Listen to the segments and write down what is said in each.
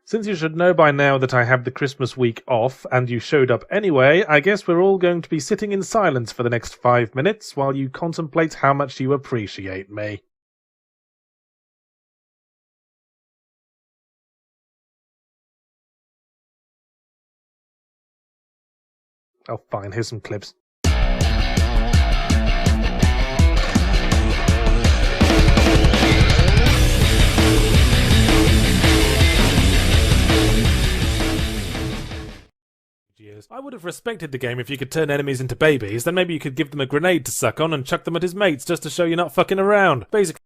Since you should know by now that I have the Christmas week off, and you showed up anyway, I guess we're all going to be sitting in silence for the next 5 minutes while you contemplate how much you appreciate me. Oh, fine, here's some clips. I would have respected the game if you could turn enemies into babies, then maybe you could give them a grenade to suck on and chuck them at his mates just to show you're not fucking around. Basically,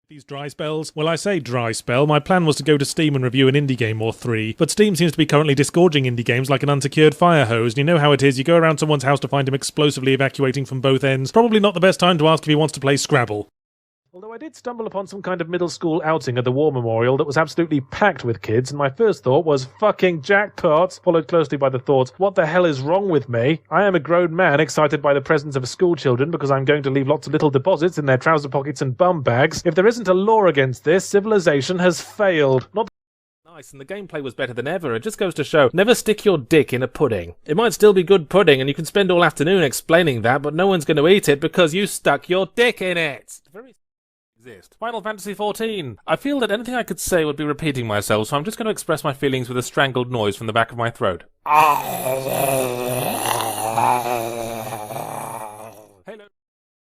these dry spells? Well, I say dry spell. My plan was to go to Steam and review an indie game or three, but Steam seems to be currently disgorging indie games like an unsecured fire hose, and you know how it is, you go around someone's house to find him explosively evacuating from both ends. Probably not the best time to ask if he wants to play Scrabble. Although I did stumble upon some kind of middle school outing at the War Memorial that was absolutely packed with kids, and my first thought was, fucking jackpot, followed closely by the thought, what the hell is wrong with me? I am a grown man excited by the presence of school children because I'm going to leave lots of little deposits in their trouser pockets and bum bags. If there isn't a law against this, civilization has failed. Not nice, and the gameplay was better than ever. It just goes to show, never stick your dick in a pudding. It might still be good pudding, and you can spend all afternoon explaining that, but no one's going to eat it because you stuck your dick in it. Final Fantasy XIV. I feel that anything I could say would be repeating myself, so I'm just going to express my feelings with a strangled noise from the back of my throat. Hello.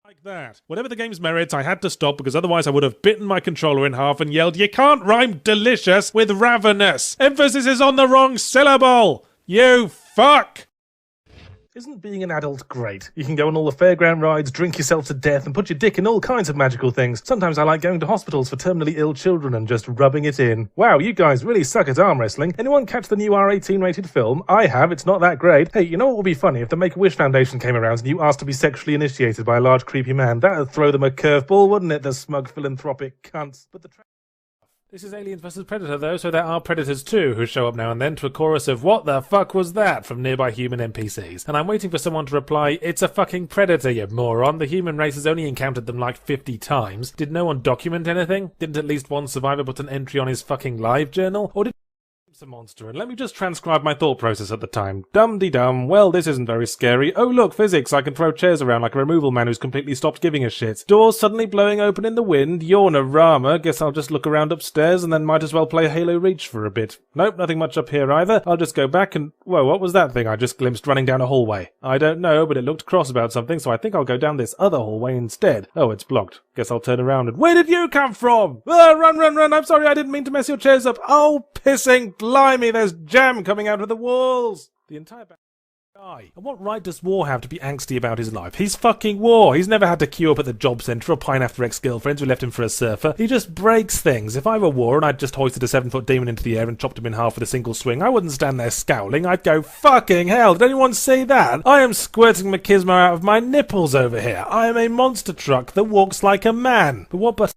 Like that. Whatever the game's merits, I had to stop because otherwise I would have bitten my controller in half and yelled, "You can't rhyme delicious with ravenous! Emphasis is on the wrong syllable! You fuck!" Isn't being an adult great? You can go on all the fairground rides, drink yourself to death, and put your dick in all kinds of magical things. Sometimes I like going to hospitals for terminally ill children and just rubbing it in. Wow, you guys really suck at arm wrestling. Anyone catch the new R18 rated film? I have, it's not that great. Hey, you know what would be funny if the Make-A-Wish Foundation came around and you asked to be sexually initiated by a large creepy man? That'd throw them a curveball, wouldn't it, the smug philanthropic cunts? But this is Aliens vs. Predator, though, so there are predators too, who show up now and then to a chorus of "What the fuck was that?" from nearby human NPCs. And I'm waiting for someone to reply, "It's a fucking predator, you moron. The human race has only encountered them like 50 times. Did no one document anything? Didn't at least one survivor put an entry on his fucking live journal? Or did a monster?" And let me just transcribe my thought process at the time. Dum-de-dum, well, this isn't very scary. Oh look, physics, I can throw chairs around like a removal man who's completely stopped giving a shit. Doors suddenly blowing open in the wind, yawn-a-rama, guess I'll just look around upstairs and then might as well play Halo Reach for a bit. Nope, nothing much up here either. I'll just go back and... Whoa, what was that thing I just glimpsed running down a hallway? I don't know, but it looked cross about something, so I think I'll go down this other hallway instead. Oh, it's blocked. Guess I'll turn around and... Where did you come from? Run, run, run, I'm sorry, I didn't mean to mess your chairs up. Oh, pissing blimey, there's jam coming out of the walls. The entire guy. And what right does War have to be angsty about his life? He's fucking War. He's never had to queue up at the job centre or pine after ex-girlfriends who left him for a surfer. He just breaks things. If I were War and I'd just hoisted a 7-foot demon into the air and chopped him in half with a single swing, I wouldn't stand there scowling. I'd go, fucking hell, did anyone see that? I am squirting machismo out of my nipples over here. I am a monster truck that walks like a man. But what a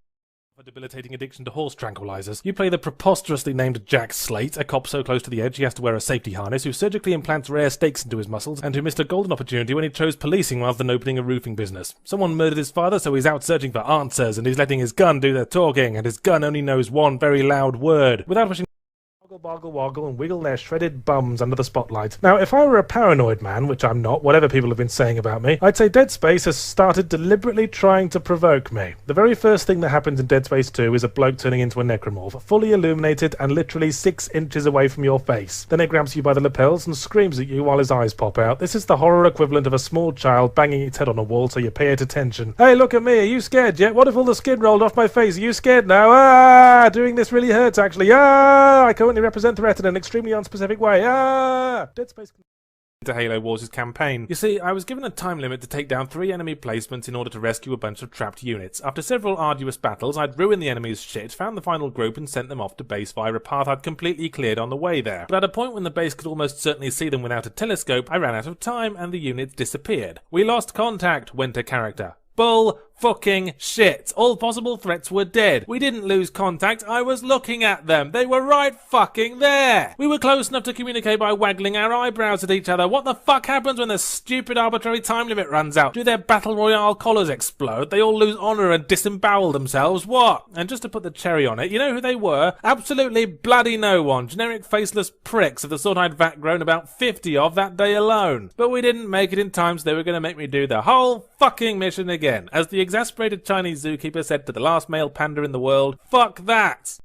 debilitating addiction to horse tranquilizers. You play the preposterously named Jack Slate, a cop so close to the edge he has to wear a safety harness, who surgically implants rare stakes into his muscles, and who missed a golden opportunity when he chose policing rather than opening a roofing business. Someone murdered his father, so he's out searching for answers, and he's letting his gun do the talking, and his gun only knows one very loud word. Without wishing boggle, woggle, and wiggle their shredded bums under the spotlight. Now, if I were a paranoid man, which I'm not, whatever people have been saying about me, I'd say Dead Space has started deliberately trying to provoke me. The very first thing that happens in Dead Space 2 is a bloke turning into a necromorph, fully illuminated and literally 6 inches away from your face. Then it grabs you by the lapels and screams at you while his eyes pop out. This is the horror equivalent of a small child banging its head on a wall so you pay it attention. Hey, look at me, are you scared yet? What if all the skin rolled off my face? Are you scared now? Ah, doing this really hurts actually. Ah, I currently represent threat in an extremely unspecific way. Ah! Dead Space to Halo Wars' campaign. You see, I was given a time limit to take down 3 enemy placements in order to rescue a bunch of trapped units. After several arduous battles, I'd ruined the enemy's shit, found the final group and sent them off to base via a path I'd completely cleared on the way there. But at a point when the base could almost certainly see them without a telescope, I ran out of time and the units disappeared. We lost contact, went a character. Bull fucking shit. All possible threats were dead. We didn't lose contact. I was looking at them. They were right fucking there. We were close enough to communicate by waggling our eyebrows at each other. What the fuck happens when the stupid arbitrary time limit runs out? Do their battle royale collars explode? They all lose honour and disembowel themselves? What? And just to put the cherry on it, you know who they were? Absolutely bloody no one. Generic faceless pricks of the sort I'd vat-grown about 50 of that day alone. But we didn't make it in time, so they were going to make me do the whole fucking mission again. As the exasperated Chinese zookeeper said to the last male panda in the world, fuck that!